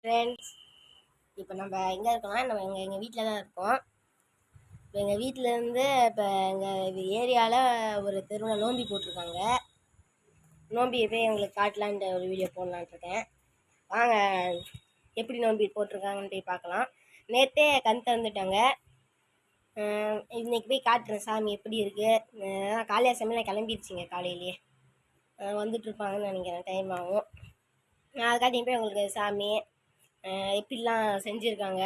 Friends, இப்போ நம்ம எங்கே இருக்கோம்னா எங்கள் வீட்டில் தான் இருக்கோம். இப்போ எங்கள் வீட்டிலேருந்து இப்போ எங்கள் ஏரியாவில் ஒரு தெருவில் நோம்பி போட்டிருக்காங்க. நோம்பியை போய் எங்களுக்கு காட்டலான்ட்டு ஒரு வீடியோ போடலான்ட்டு இருக்கேன். வாங்க எப்படி நோம்பி போட்டிருக்காங்கன்னு போய் பார்க்கலாம். நேற்றே கண் திறந்துட்டாங்க. இன்றைக்கி போய் காட்டுறேன் சாமி எப்படி இருக்குது. காலையில் சமையல் கிளம்பிடுச்சிங்க, காலையிலேயே வந்துட்டுருப்பாங்கன்னு நினைக்கிறேன். டைம் ஆகும். நான் காட்டியும் போய் உங்களுக்கு சாமி எப்படிலாம் செஞ்சுருக்காங்க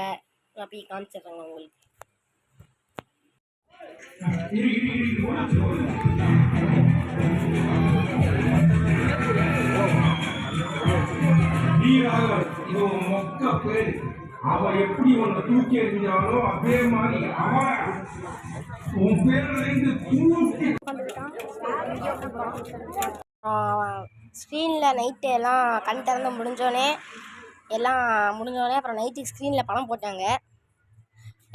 அப்படி காமிச்சிடுறாங்க உங்களுக்கு. அவ எப்படி உன்னை தூக்கி எறிஞ்சாலோ அதே மாதிரி அவன் உன் பேர்லேருந்து தூக்கி ஸ்க்ரீனில் நைட்டு எல்லாம் கண் திறந்து முடிஞ்சோடனே அப்புறம் நைட்டுக்கு ஸ்க்ரீனில் படம் போட்டாங்க.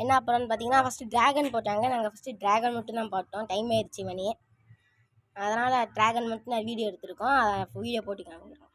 என்ன படம்னு பார்த்தீங்கன்னா, ஃபஸ்ட்டு ட்ராகன் போட்டாங்க. நாங்கள் ஃபஸ்ட்டு ட்ராகன் மட்டும் தான் பார்த்தோம். டைம் ஆயிடுச்சு மணி. அதனால் ட்ராகன் மட்டும் நான் வீடியோ எடுத்திருக்கோம். அதை வீடியோ போட்டு காமிக்கிறோம்.